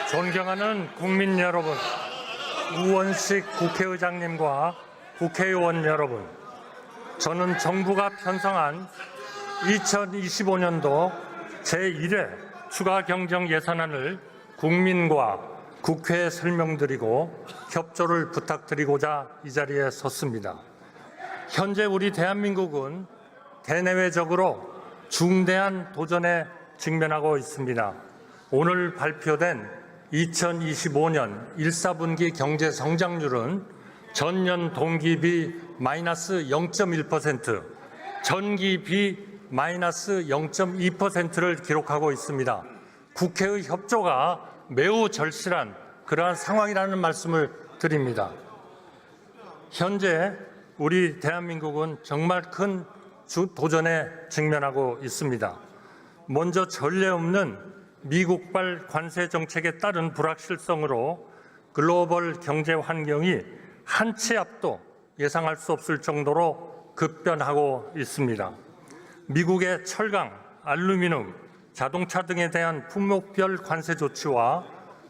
존경하는 국민 여러분, 우원식 국회의장님과 국회의원 여러분, 저는 정부가 편성한 2025년도 제1회 추가 경정 예산안을 국민과 국회에 설명드리고 협조를 부탁드리고자 이 자리에 섰습니다. 현재 우리 대한민국은 대내외적으로 중대한 도전에 직면하고 있습니다. 오늘 발표된 2025년 1사분기 경제 성장률은 전년 동기비 마이너스 0.1%, 전기비 마이너스 0.2%를 기록하고 있습니다. 국회의 협조가 매우 절실한 그러한 상황이라는 말씀을 드립니다. 현재 우리 대한민국은 정말 큰 도전에 직면하고 있습니다. 먼저 전례 없는 미국발 관세 정책에 따른 불확실성으로 글로벌 경제 환경이 한 치 앞도 예상할 수 없을 정도로 급변하고 있습니다. 미국의 철강, 알루미늄, 자동차 등에 대한 품목별 관세 조치와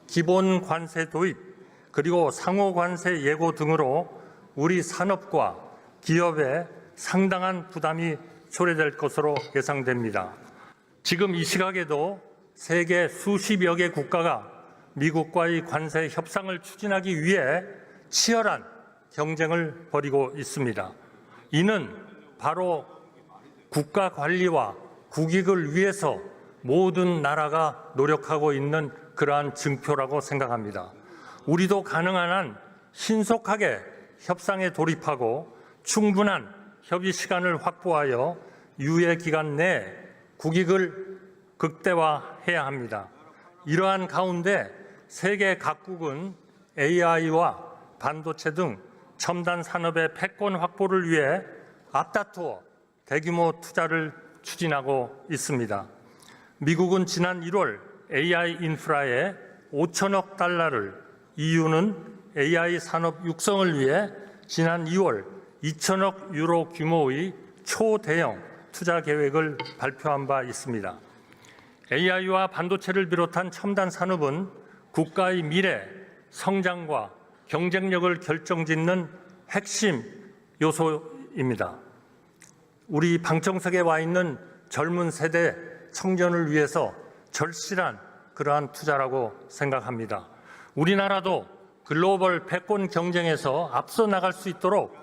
기본 관세 도입, 그리고 상호 관세 예고 등으로 우리 산업과 기업에 상당한 부담이 초래될 것으로 예상됩니다. 지금 이 시각에도 세계 수십여 개 국가가 미국과의 관세 협상을 추진하기 위해 치열한 경쟁을 벌이고 있습니다. 이는 바로 국가 관리와 국익을 위해서 모든 나라가 노력하고 있는 그러한 증표라고 생각합니다. 우리도 가능한 한 신속하게 협상에 돌입하고 충분한 협의 시간을 확보하여 유예 기간 내에 국익을 극대화해야 합니다. 이러한 가운데 세계 각국은 AI와 반도체 등 첨단 산업의 패권 확보를 위해 앞다투어 대규모 투자를 추진하고 있습니다. 미국은 지난 1월 AI 인프라에 5천억 달러를, EU는 AI 산업 육성을 위해 지난 2월 2천억 유로 규모의 초대형 투자 계획을 발표한 바 있습니다. AI와 반도체를 비롯한 첨단 산업은 국가의 미래, 성장과 경쟁력을 결정짓는 핵심 요소입니다. 우리 방청석에 와 있는 젊은 세대 청년을 위해서 절실한 그러한 투자라고 생각합니다. 우리나라도 글로벌 패권 경쟁에서 앞서 나갈 수 있도록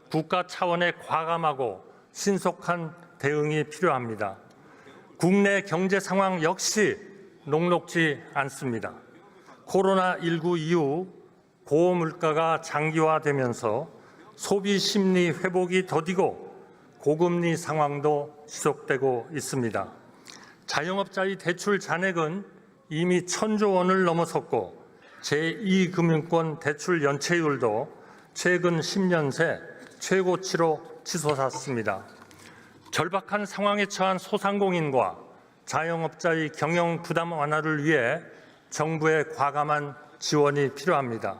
국가 차원의 과감하고 신속한 대응이 필요합니다. 국내 경제 상황 역시 녹록지 않습니다. 코로나19 이후 고물가가 장기화되면서 소비 심리 회복이 더디고 고금리 상황도 지속되고 있습니다. 자영업자의 대출 잔액은 이미 1,000조 원을 넘어섰고 제2금융권 대출 연체율도 최근 10년 새 최고치로 치솟았습니다. 절박한 상황에 처한 소상공인과 자영업자의 경영 부담 완화를 위해 정부의 과감한 지원이 필요합니다.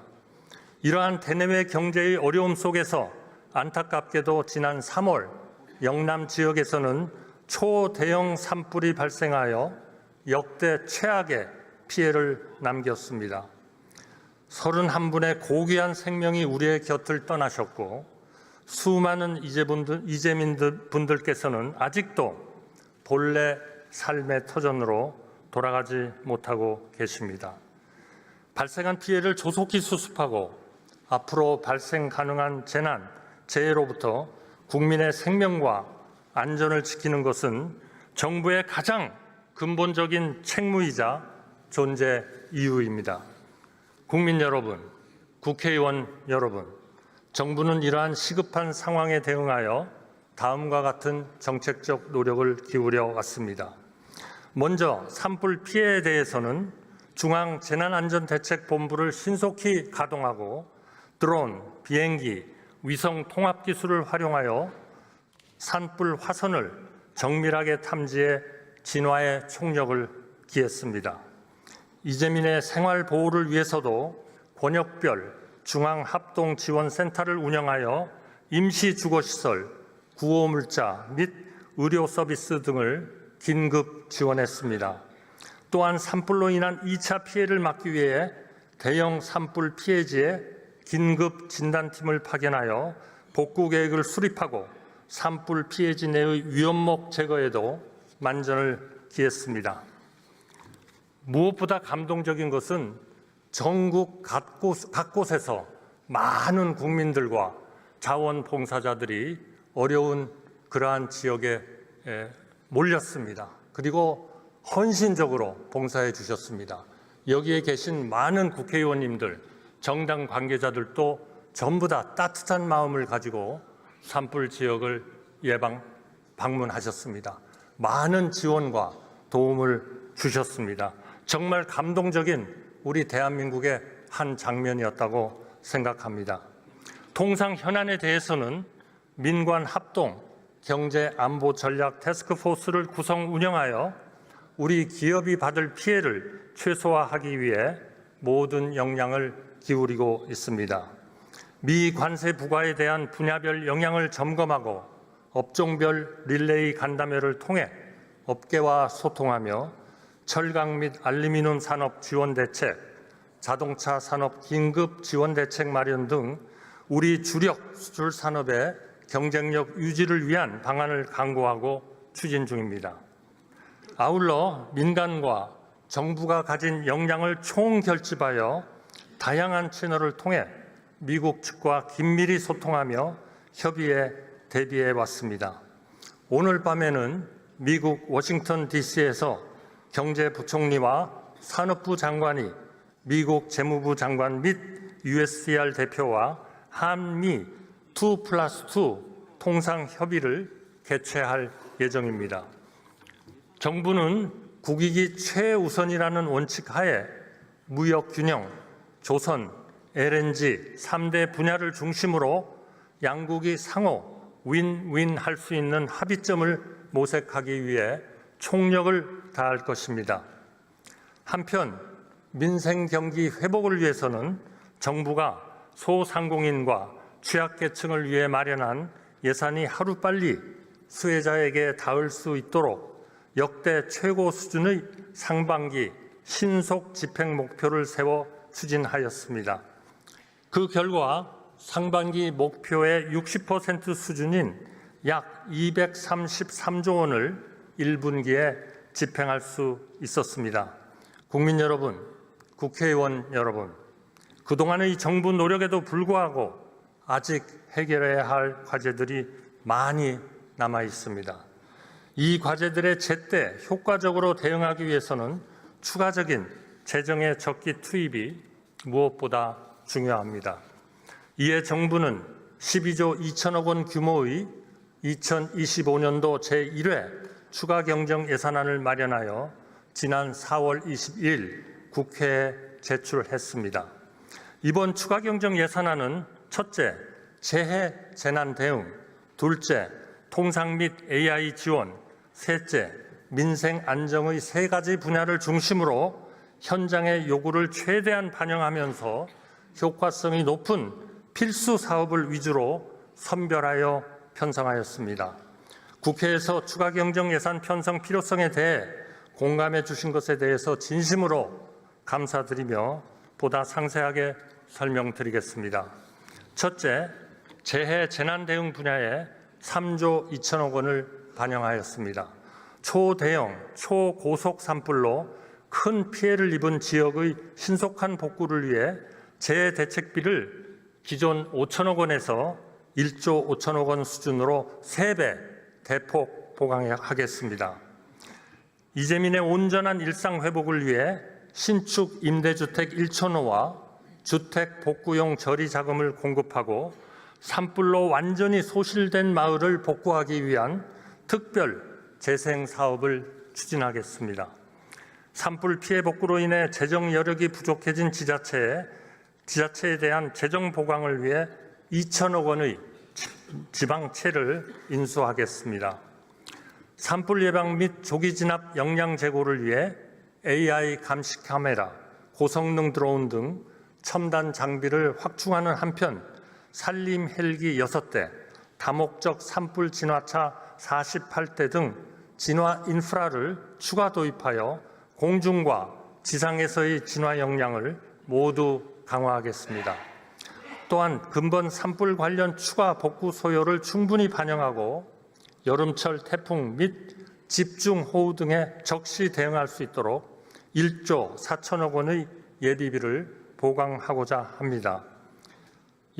이러한 대내외 경제의 어려움 속에서 안타깝게도 지난 3월 영남 지역에서는 초대형 산불이 발생하여 역대 최악의 피해를 남겼습니다. 31분의 고귀한 생명이 우리의 곁을 떠나셨고 수많은 이재민분들께서는 아직도 본래 삶의 터전으로 돌아가지 못하고 계십니다. 발생한 피해를 조속히 수습하고 앞으로 발생 가능한 재난, 재해로부터 국민의 생명과 안전을 지키는 것은 정부의 가장 근본적인 책무이자 존재 이유입니다. 국민 여러분, 국회의원 여러분, 정부는 이러한 시급한 상황에 대응하여 다음과 같은 정책적 노력을 기울여 왔습니다. 먼저 산불 피해에 대해서는 중앙재난안전대책본부를 신속히 가동하고 드론, 비행기, 위성 통합 기술을 활용하여 산불 화선을 정밀하게 탐지해 진화에 총력을 기했습니다. 이재민의 생활 보호를 위해서도 권역별 중앙합동지원센터를 운영하여 임시주거시설, 구호물자 및 의료 서비스 등을 긴급 지원했습니다. 또한 산불로 인한 2차 피해를 막기 위해 대형 산불 피해지에 긴급 진단팀을 파견하여 복구 계획을 수립하고 산불 피해지 내의 위험목 제거에도 만전을 기했습니다. 무엇보다 감동적인 것은 전국 각곳에서 많은 국민들과 자원봉사자들이 어려운 그러한 지역에 몰렸습니다. 그리고 헌신적으로 봉사해 주셨습니다. 여기에 계신 많은 국회의원님들, 정당 관계자들도 전부 다 따뜻한 마음을 가지고 산불 지역을 방문하셨습니다. 많은 지원과 도움을 주셨습니다. 정말 감동적인 우리 대한민국의 한 장면이었다고 생각합니다. 통상 현안에 대해서는 민관 합동 경제안보전략 태스크포스를 구성 운영하여 우리 기업이 받을 피해를 최소화하기 위해 모든 역량을 기울이고 있습니다. 미 관세 부과에 대한 분야별 영향을 점검하고 업종별 릴레이 간담회를 통해 업계와 소통하며 철강 및 알루미늄 산업 지원 대책, 자동차 산업 긴급 지원 대책 마련 등 우리 주력 수출 산업의 경쟁력 유지를 위한 방안을 강구하고 추진 중입니다. 아울러 민간과 정부가 가진 역량을 총결집하여 다양한 채널을 통해 미국 측과 긴밀히 소통하며 협의에 대비해 왔습니다. 오늘 밤에는 미국 워싱턴 DC에서 경제부총리와 산업부 장관이 미국 재무부 장관 및 USTR 대표와 한미 2+2 통상 협의를 개최할 예정입니다. 정부는 국익이 최우선이라는 원칙 하에 무역 균형, 조선, LNG 3대 분야를 중심으로 양국이 상호 윈윈 할 수 있는 합의점을 모색하기 위해 총력을 다할 것입니다. 한편 민생 경기 회복을 위해서는 정부가 소상공인과 취약계층을 위해 마련한 예산이 하루빨리 수혜자에게 닿을 수 있도록 역대 최고 수준의 상반기 신속 집행 목표를 세워 추진하였습니다. 그 결과 상반기 목표의 60% 수준인 약 233조 원을 1분기에 집행할 수 있었습니다. 국민 여러분, 국회의원 여러분, 그동안의 정부 노력에도 불구하고 아직 해결해야 할 과제들이 많이 남아 있습니다. 이 과제들에 제때 효과적으로 대응하기 위해서는 추가적인 재정의 적기 투입이 무엇보다 중요합니다. 이에 정부는 12조 2천억 원 규모의 2025년도 제1회 추가 경정 예산안을 마련하여 지난 4월 22일 국회에 제출했습니다. 이번 추가 경정 예산안은 첫째, 재해 재난 대응, 둘째, 통상 및 AI 지원, 셋째, 민생 안정의 세 가지 분야를 중심으로 현장의 요구를 최대한 반영하면서 효과성이 높은 필수 사업을 위주로 선별하여 편성하였습니다. 국회에서 추가 경정 예산 편성 필요성에 대해 공감해 주신 것에 대해서 진심으로 감사드리며 보다 상세하게 설명드리겠습니다. 첫째, 재해 재난 대응 분야에 3조 2천억 원을 반영하였습니다. 초대형, 초고속 산불로 큰 피해를 입은 지역의 신속한 복구를 위해 재대책비를 기존 5천억 원에서 1조 5천억 원 수준으로 3배 대폭 보강하겠습니다. 이재민의 온전한 일상 회복을 위해 신축 임대주택 1,000호와 주택 복구용 저리 자금을 공급하고 산불로 완전히 소실된 마을을 복구하기 위한 특별 재생 사업을 추진하겠습니다. 산불 피해 복구로 인해 재정 여력이 부족해진 지자체에 대한 재정 보강을 위해 2천억 원의 지방채를 인수하겠습니다. 산불 예방 및 조기 진압 역량 제고를 위해 AI 감시 카메라, 고성능 드론 등 첨단 장비를 확충하는 한편 산림 헬기 6대, 다목적 산불 진화차 48대 등 진화 인프라를 추가 도입하여 공중과 지상에서의 진화 역량을 모두 강화하겠습니다. 또한 근본 산불 관련 추가 복구 소요를 충분히 반영하고 여름철 태풍 및 집중호우 등에 적시 대응할 수 있도록 1조 4천억 원의 예비비를 보강하고자 합니다.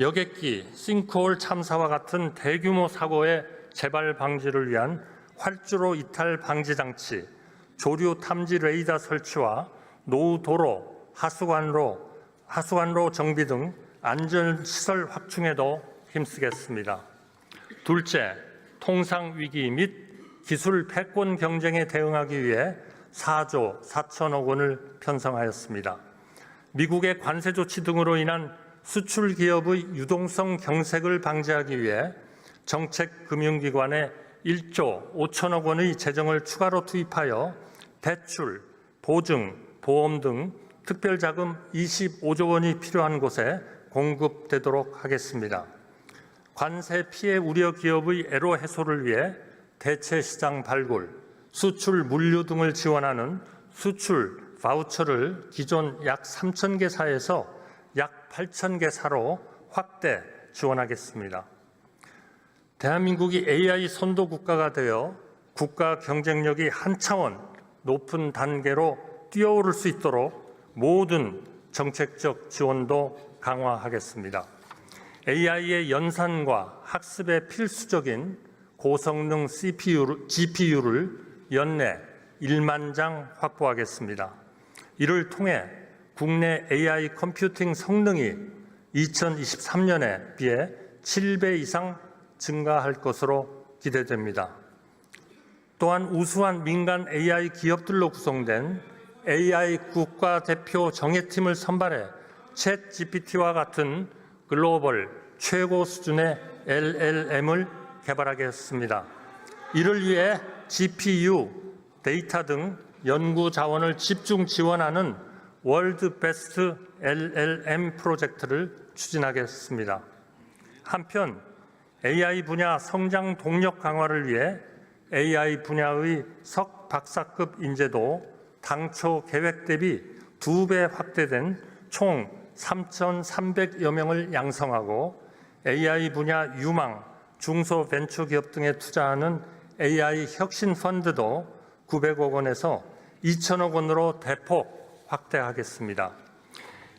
여객기, 싱크홀 참사와 같은 대규모 사고의 재발 방지를 위한 활주로 이탈 방지 장치, 조류 탐지 레이더 설치와 노후 도로, 하수관로 정비 등 안전시설 확충에도 힘쓰겠습니다. 둘째, 통상위기 및 기술 패권 경쟁에 대응하기 위해 4조 4천억 원을 편성하였습니다. 미국의 관세 조치 등으로 인한 수출 기업의 유동성 경색을 방지하기 위해 정책금융기관에 1조 5천억 원의 재정을 추가로 투입하여 대출, 보증, 보험 등 특별자금 25조 원이 필요한 곳에 공급되도록 하겠습니다. 관세 피해 우려 기업의 애로 해소를 위해 대체 시장 발굴, 수출 물류 등을 지원하는 수출 바우처를 기존 약 3,000개 사에서 약 8,000개 사로 확대 지원하겠습니다. 대한민국이 AI 선도 국가가 되어 국가 경쟁력이 한 차원 높은 단계로 뛰어오를 수 있도록 모든 정책적 지원도 강화하겠습니다. AI의 연산과 학습에 필수적인 고성능 GPU를 연내 1만 장 확보하겠습니다. 이를 통해 국내 AI 컴퓨팅 성능이 2023년에 비해 7배 이상 증가할 것으로 기대됩니다. 또한 우수한 민간 AI 기업들로 구성된 AI 국가대표 정예팀을 선발해 챗GPT와 같은 글로벌 최고 수준의 LLM을 개발하겠습니다. 이를 위해 GPU, 데이터 등 연구 자원을 집중 지원하는 월드 베스트 LLM 프로젝트를 추진하겠습니다. 한편 AI 분야 성장 동력 강화를 위해 AI 분야의 석박사급 인재도 당초 계획 대비 2배 확대된 총 3,300여 명을 양성하고 AI 분야 유망, 중소벤처기업 등에 투자하는 AI 혁신 펀드도 900억 원에서 2천억 원으로 대폭 확대하겠습니다.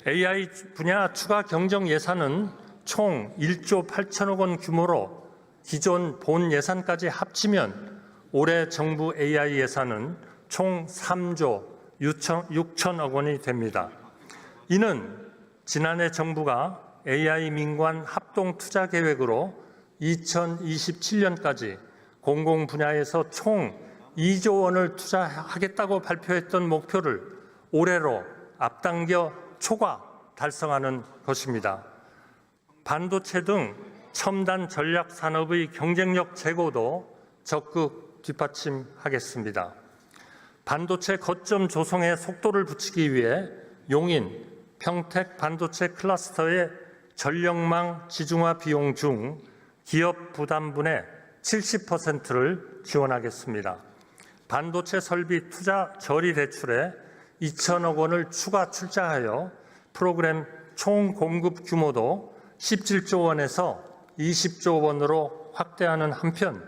AI 분야 추가 경정 예산은 총 1조 8천억 원 규모로 기존 본 예산까지 합치면 올해 정부 AI 예산은 총 3조 6천억 원이 됩니다. 이는 지난해 정부가 AI 민관 합동 투자 계획으로 2027년까지 공공 분야에서 총 2조 원을 투자하겠다고 발표했던 목표를 올해로 앞당겨 초과 달성하는 것입니다. 반도체 등 첨단 전략 산업의 경쟁력 제고도 적극 뒷받침하겠습니다. 반도체 거점 조성에 속도를 붙이기 위해 용인, 평택 반도체 클러스터의 전력망 지중화 비용 중 기업 부담분의 70%를 지원하겠습니다. 반도체 설비 투자 저리 대출에 2천억 원을 추가 출자하여 프로그램 총 공급 규모도 17조 원에서 20조 원으로 확대하는 한편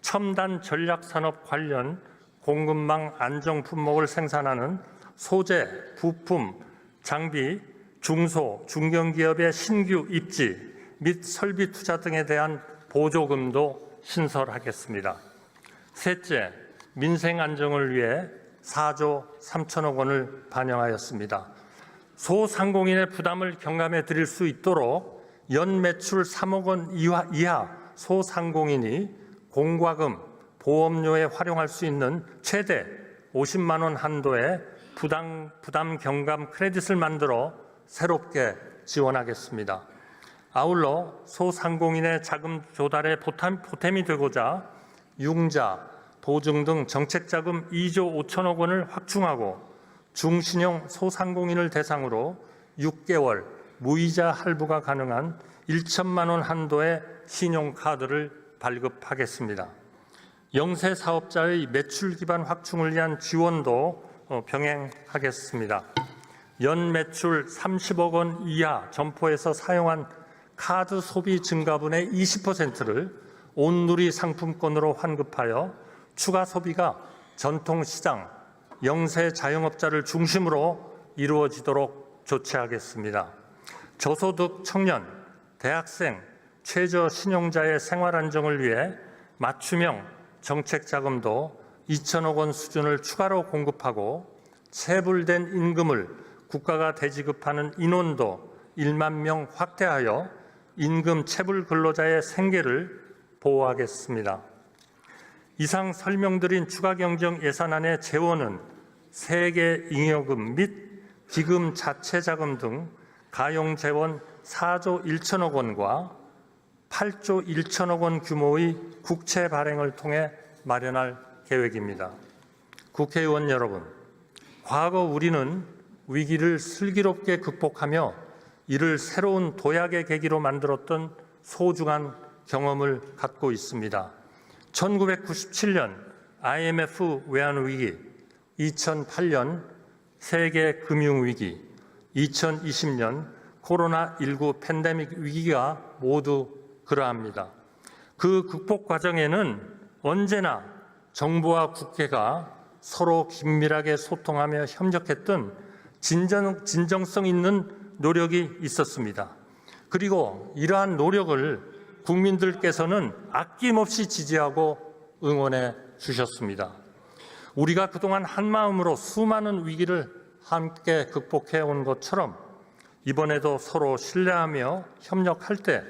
첨단 전략산업 관련 공급망 안정 품목을 생산하는 소재, 부품, 장비, 중소, 중견기업의 신규 입지 및 설비 투자 등에 대한 보조금도 신설하겠습니다. 셋째, 민생 안정을 위해 4조 3천억 원을 반영하였습니다. 소상공인의 부담을 경감해 드릴 수 있도록 연 매출 3억 원 이하 소상공인이 공과금, 보험료에 활용할 수 있는 최대 50만 원 한도의 부담 경감 크레딧을 만들어 새롭게 지원하겠습니다. 아울러 소상공인의 자금 조달에 보탬이 되고자 융자, 보증 등 정책자금 2조 5천억 원을 확충하고 중신용 소상공인을 대상으로 6개월 무이자 할부가 가능한 1천만 원 한도의 신용카드를 발급하겠습니다. 영세 사업자의 매출 기반 확충을 위한 지원도 병행하겠습니다. 연 매출 30억 원 이하 점포에서 사용한 카드 소비 증가분의 20%를 온누리 상품권으로 환급하여 추가 소비가 전통시장, 영세 자영업자를 중심으로 이루어지도록 조치하겠습니다. 저소득 청년, 대학생, 최저 신용자의 생활 안정을 위해 맞춤형 정책 자금도 2천억 원 수준을 추가로 공급하고 체불된 임금을 국가가 대지급하는 인원도 1만 명 확대하여 임금 체불 근로자의 생계를 보호하겠습니다. 이상 설명드린 추가경정 예산안의 재원은 세계 잉여금 및 기금 자체 자금 등 가용 재원 4조 1천억 원과 8조 1천억 원 규모의 국채 발행을 통해 마련할 계획입니다. 국회의원 여러분, 과거 우리는 위기를 슬기롭게 극복하며 이를 새로운 도약의 계기로 만들었던 소중한 경험을 갖고 있습니다. 1997년 IMF 외환위기, 2008년 세계 금융위기, 2020년 코로나19 팬데믹 위기가 모두 그러합니다. 그 극복 과정에는 언제나 정부와 국회가 서로 긴밀하게 소통하며 협력했던 진정성 있는 노력이 있었습니다. 그리고 이러한 노력을 국민들께서는 아낌없이 지지하고 응원해 주셨습니다. 우리가 그동안 한마음으로 수많은 위기를 함께 극복해 온 것처럼 이번에도 서로 신뢰하며 협력할 때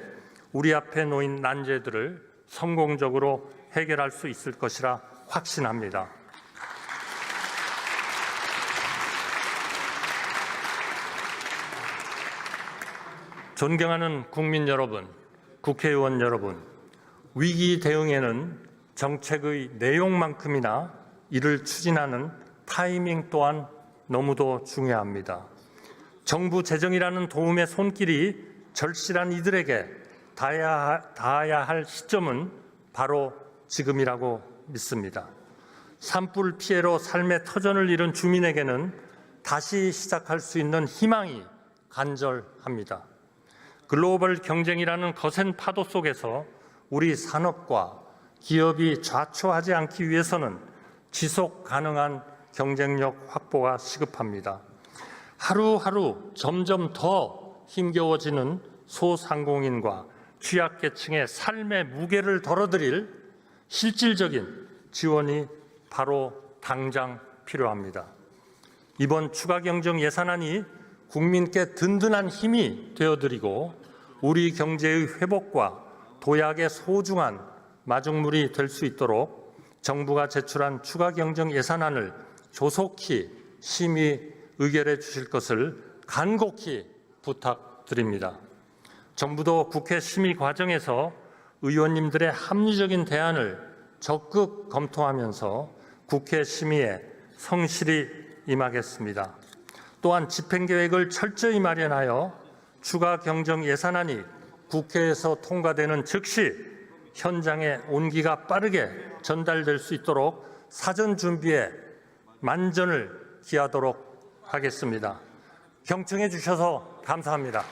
우리 앞에 놓인 난제들을 성공적으로 해결할 수 있을 것이라 확신합니다. 존경하는 국민 여러분, 국회의원 여러분, 위기 대응에는 정책의 내용만큼이나 이를 추진하는 타이밍 또한 너무도 중요합니다. 정부 재정이라는 도움의 손길이 절실한 이들에게 닿아야 할 시점은 바로 지금이라고 믿습니다. 산불 피해로 삶의 터전을 잃은 주민에게는 다시 시작할 수 있는 희망이 간절합니다. 글로벌 경쟁이라는 거센 파도 속에서 우리 산업과 기업이 좌초하지 않기 위해서는 지속 가능한 경쟁력 확보가 시급합니다. 하루하루 점점 더 힘겨워지는 소상공인과 취약계층의 삶의 무게를 덜어드릴 실질적인 지원이 바로 당장 필요합니다. 이번 추가경정 예산안이 국민께 든든한 힘이 되어드리고 우리 경제의 회복과 도약의 소중한 마중물이 될 수 있도록 정부가 제출한 추가경정 예산안을 조속히 심의 의결해 주실 것을 간곡히 부탁드립니다. 정부도 국회 심의 과정에서 의원님들의 합리적인 대안을 적극 검토하면서 국회 심의에 성실히 임하겠습니다. 또한 집행계획을 철저히 마련하여 추가 경정 예산안이 국회에서 통과되는 즉시 현장에 온기가 빠르게 전달될 수 있도록 사전 준비에 만전을 기하도록 하겠습니다. 경청해 주셔서 감사합니다.